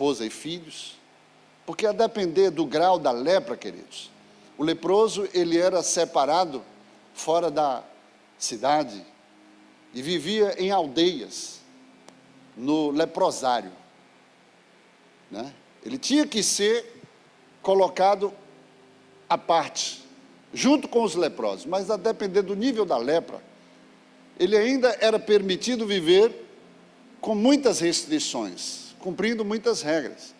esposa e filhos, porque a depender do grau da lepra, queridos, o leproso, ele era separado fora da cidade e vivia em aldeias, no leprosário, né? Ele tinha que ser colocado à parte, junto com os leprosos, mas a depender do nível da lepra, ele ainda era permitido viver com muitas restrições, cumprindo muitas regras.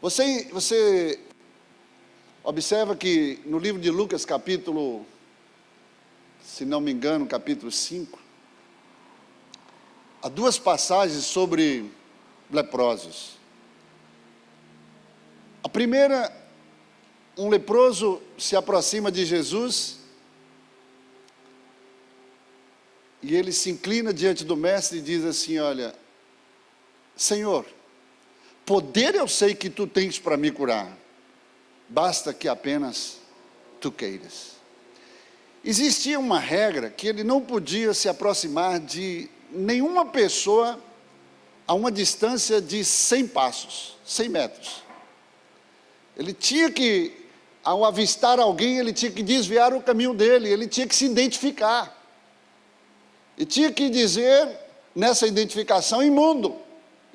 Você observa que no livro de Lucas, capítulo, se não me engano, capítulo 5, há duas passagens sobre leprosos. A primeira, um leproso se aproxima de Jesus e ele se inclina diante do mestre e diz assim: olha, Senhor, poder eu sei que tu tens para me curar, basta que apenas tu queiras. Existia uma regra que ele não podia se aproximar de nenhuma pessoa a uma distância de 100 passos, 100 metros. Ele tinha que, ao avistar alguém, ele tinha que desviar o caminho dele, ele tinha que se identificar. E tinha que dizer, nessa identificação, imundo.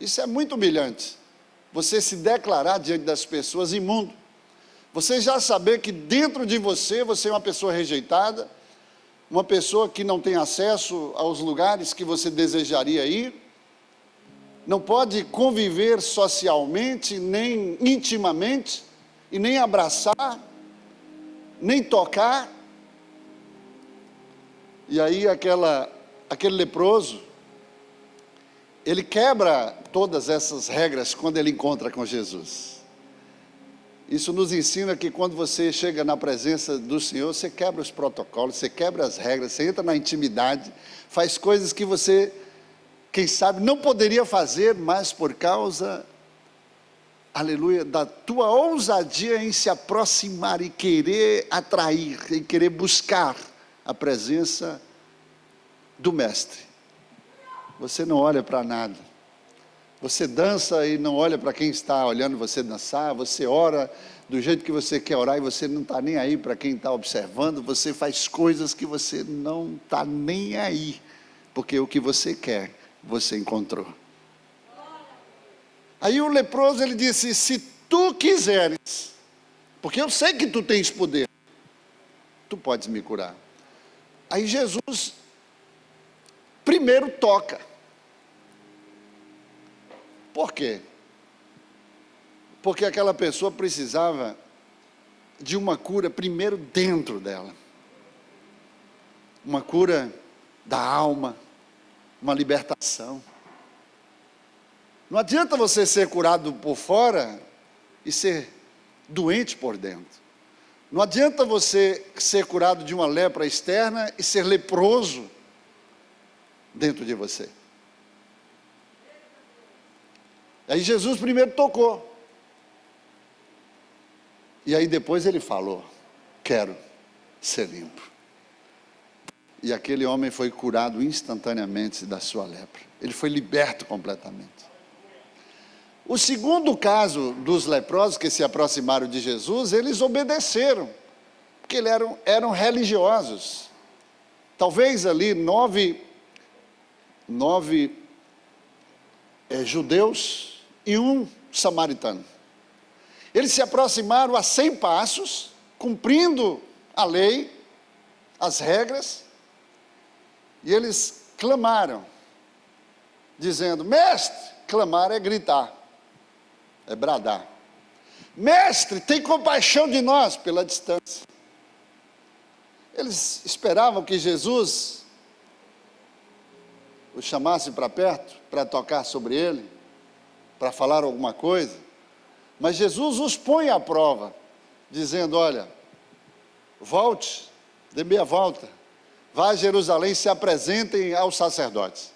Isso é muito humilhante. Você se declarar diante das pessoas imundo. Você já saber que dentro de você é uma pessoa rejeitada, uma pessoa que não tem acesso aos lugares que você desejaria ir, não pode conviver socialmente, nem intimamente, e nem abraçar, nem tocar. E aí aquele leproso, ele quebra todas essas regras quando ele encontra com Jesus. Isso nos ensina que quando você chega na presença do Senhor, você quebra os protocolos, você quebra as regras, você entra na intimidade, faz coisas que você, quem sabe, não poderia fazer, mas por causa, aleluia, da tua ousadia em se aproximar e querer atrair, e querer buscar a presença do Mestre. Você não olha para nada, você dança e não olha para quem está olhando você dançar, você ora do jeito que você quer orar e você não está nem aí para quem está observando, você faz coisas que você não está nem aí, porque o que você quer, você encontrou. Aí o leproso, ele disse: se tu quiseres, porque eu sei que tu tens poder, tu podes me curar. Aí Jesus primeiro toca. Por quê? Porque aquela pessoa precisava de uma cura primeiro dentro dela. Uma cura da alma, uma libertação. Não adianta você ser curado por fora e ser doente por dentro. Não adianta você ser curado de uma lepra externa e ser leproso dentro de você. Aí Jesus primeiro tocou. E aí depois ele falou: quero ser limpo. E aquele homem foi curado instantaneamente da sua lepra. Ele foi liberto completamente. O segundo caso dos leprosos que se aproximaram de Jesus, eles obedeceram, porque eles eram religiosos. Talvez ali nove judeus e um samaritano. Eles se aproximaram a 100 passos, cumprindo a lei, as regras, e eles clamaram, dizendo: mestre, clamar é gritar, é bradar. Mestre, tem compaixão de nós, pela distância. Eles esperavam que Jesus o chamasse para perto, para tocar sobre ele, para falar alguma coisa, mas Jesus os põe à prova, dizendo: olha, volte, dê meia volta, vá a Jerusalém, se apresentem aos sacerdotes.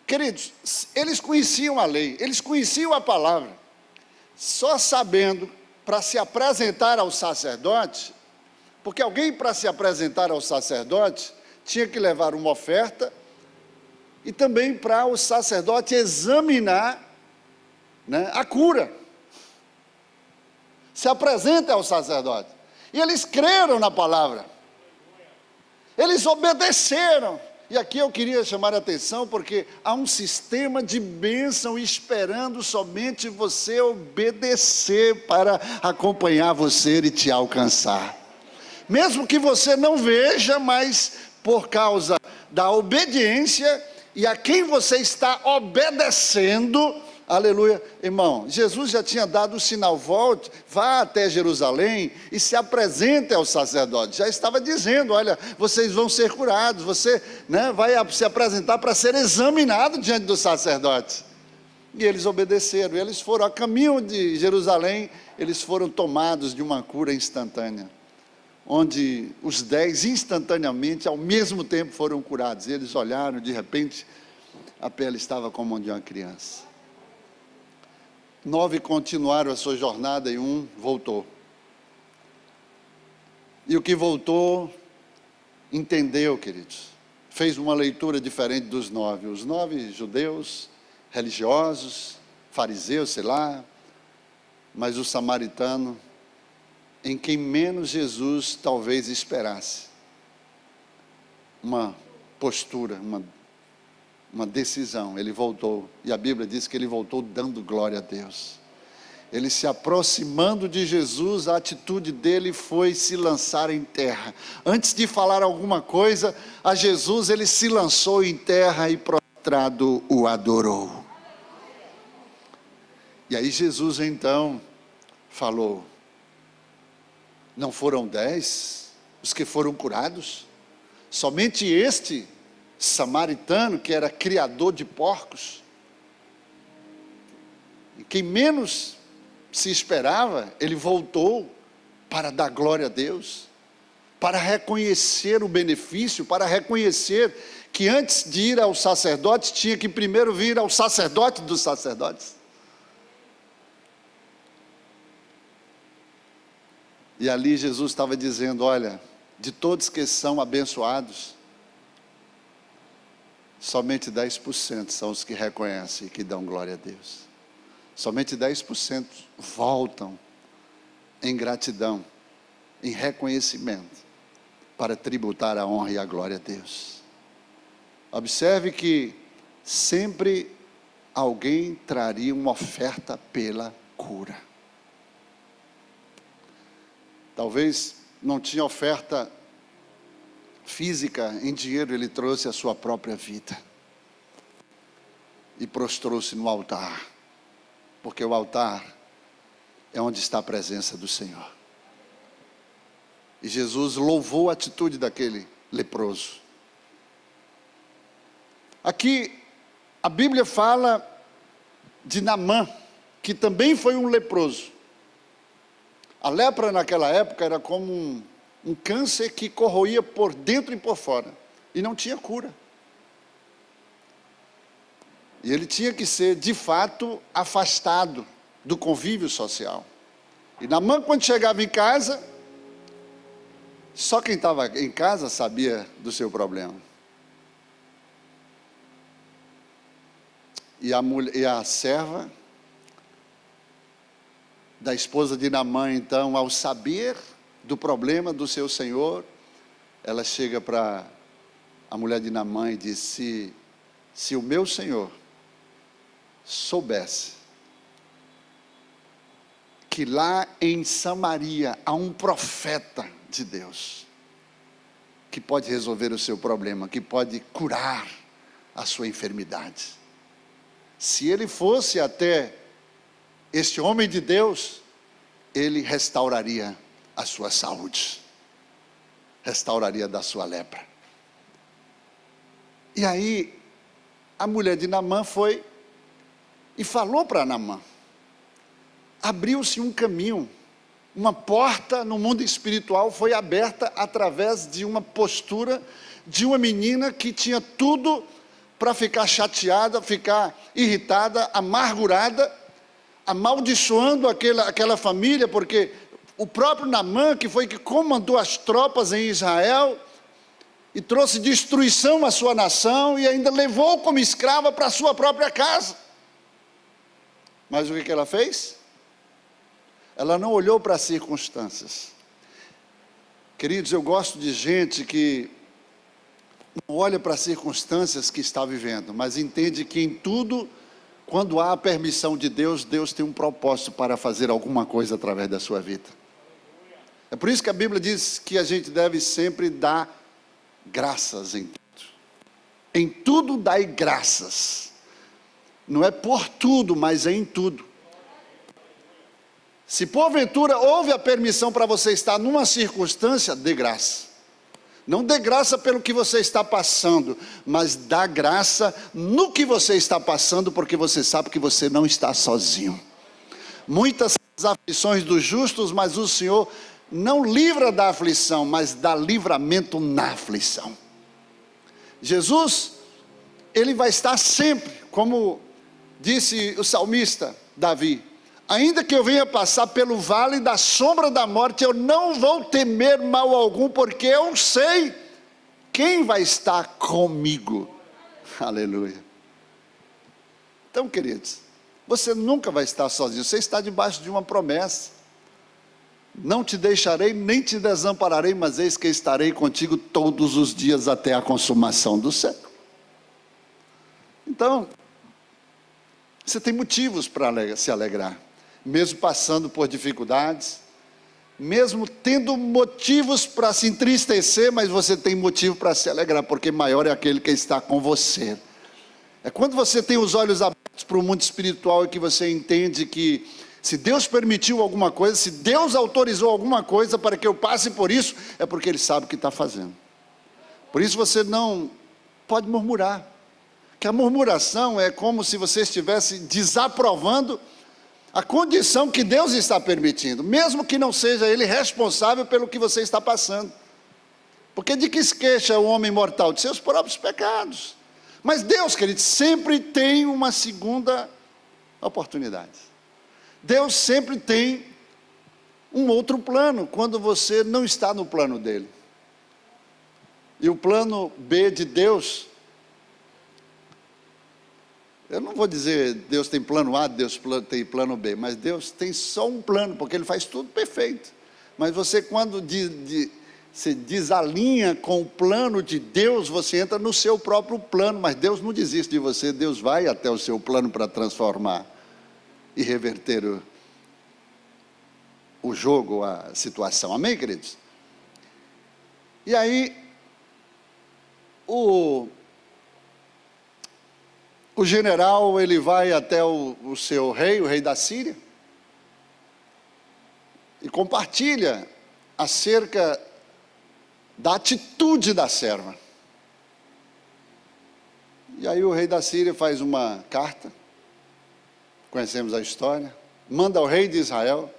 Queridos, eles conheciam a lei, eles conheciam a palavra, só sabendo, para se apresentar ao sacerdote, porque alguém para se apresentar ao sacerdote, tinha que levar uma oferta, e também para o sacerdote examinar né, a cura. Se apresenta ao sacerdote. E eles creram na palavra. Eles obedeceram. E aqui eu queria chamar a atenção, porque há um sistema de bênção esperando somente você obedecer para acompanhar você e te alcançar. Mesmo que você não veja, mas por causa da obediência e a quem você está obedecendo, aleluia. Irmão, Jesus já tinha dado o sinal, volte, vá até Jerusalém e se apresente ao sacerdote. Já estava dizendo, olha, vocês vão ser curados, você, né, vai se apresentar para ser examinado diante do sacerdote. E eles obedeceram, eles foram a caminho de Jerusalém, eles foram tomados de uma cura instantânea, onde os 10 instantaneamente, ao mesmo tempo, foram curados. Eles olharam, de repente, a pele estava como a de uma criança. 9 continuaram a sua jornada e 1 voltou. E o que voltou, entendeu, queridos, fez uma leitura diferente dos 9. Os 9 judeus, religiosos, fariseus, sei lá, mas o samaritano, em quem menos Jesus talvez esperasse, uma postura, uma decisão. Ele voltou, e a Bíblia diz que ele voltou dando glória a Deus. Ele se aproximando de Jesus, a atitude dele foi se lançar em terra. Antes de falar alguma coisa a Jesus, ele se lançou em terra e prostrado o adorou. E aí Jesus então falou: não foram 10 os que foram curados? Somente este samaritano, que era criador de porcos, e quem menos se esperava, ele voltou para dar glória a Deus, para reconhecer o benefício, para reconhecer que antes de ir ao sacerdote, tinha que primeiro vir ao sacerdote dos sacerdotes. E ali Jesus estava dizendo: olha, de todos que são abençoados, somente 10% são os que reconhecem e que dão glória a Deus. Somente 10% voltam em gratidão, em reconhecimento, para tributar a honra e a glória a Deus. Observe que sempre alguém traria uma oferta pela cura. Talvez não tinha oferta física em dinheiro, ele trouxe a sua própria vida e prostrou-se no altar, porque o altar é onde está a presença do Senhor. E Jesus louvou a atitude daquele leproso. Aqui a Bíblia fala de Naamã, que também foi um leproso. A lepra naquela época era como um câncer que corroía por dentro e por fora, e não tinha cura. E ele tinha que ser, de fato, afastado do convívio social. E Naamã, quando chegava em casa, só quem estava em casa sabia do seu problema. E a serva da esposa de Naamã, então, ao saber do problema do seu senhor, ela chega para a mulher de Naamã e diz: se o meu senhor soubesse que lá em Samaria há um profeta de Deus, que pode resolver o seu problema, que pode curar a sua enfermidade. Se ele fosse até este homem de Deus, ele restauraria a sua saúde, restauraria da sua lepra. E aí, a mulher de Naamã foi e falou para Naamã. Abriu-se um caminho, uma porta no mundo espiritual foi aberta através de uma postura de uma menina que tinha tudo para ficar chateada, ficar irritada, amargurada, amaldiçoando aquela família, porque o próprio Naamã, que foi que comandou as tropas em Israel, e trouxe destruição à sua nação, e ainda levou como escrava para a sua própria casa. Mas o que ela fez? Ela não olhou para as circunstâncias. Queridos, eu gosto de gente que não olha para as circunstâncias que está vivendo, mas entende que em tudo, quando há a permissão de Deus, Deus tem um propósito para fazer alguma coisa através da sua vida. É por isso que a Bíblia diz que a gente deve sempre dar graças em tudo. Em tudo dai graças. Não é por tudo, mas é em tudo. Se porventura houve a permissão para você estar numa circunstância, dê graça. Não dê graça pelo que você está passando, mas dá graça no que você está passando, porque você sabe que você não está sozinho. Muitas são as aflições dos justos, mas o Senhor não livra da aflição, mas dá livramento na aflição. Jesus, Ele vai estar sempre, como disse o salmista Davi: ainda que eu venha passar pelo vale da sombra da morte, eu não vou temer mal algum, porque eu sei quem vai estar comigo. Aleluia. Então, queridos, você nunca vai estar sozinho, você está debaixo de uma promessa. Não te deixarei, nem te desampararei, mas eis que estarei contigo todos os dias até a consumação do século. Então, você tem motivos para se alegrar, mesmo passando por dificuldades, mesmo tendo motivos para se entristecer, mas você tem motivo para se alegrar, porque maior é aquele que está com você. É quando você tem os olhos abertos para o mundo espiritual e que você entende que se Deus permitiu alguma coisa, se Deus autorizou alguma coisa para que eu passe por isso, é porque Ele sabe o que está fazendo. Por isso você não pode murmurar, que a murmuração é como se você estivesse desaprovando a condição que Deus está permitindo, mesmo que não seja Ele responsável pelo que você está passando. Porque de que se queixa o homem mortal? De seus próprios pecados. Mas Deus, querido, sempre tem uma segunda oportunidade. Deus sempre tem um outro plano, quando você não está no plano dele. E o plano B de Deus, eu não vou dizer Deus tem plano A, Deus tem plano B, mas Deus tem só um plano, porque Ele faz tudo perfeito. Mas você, quando se desalinha com o plano de Deus, você entra no seu próprio plano, mas Deus não desiste de você, Deus vai até o seu plano para transformar e reverter o jogo, a situação. Amém, queridos? E aí, o general, ele vai até o seu rei, o rei da Síria, e compartilha acerca da atitude da serva. E aí o rei da Síria faz uma carta, conhecemos a história, manda ao rei de Israel,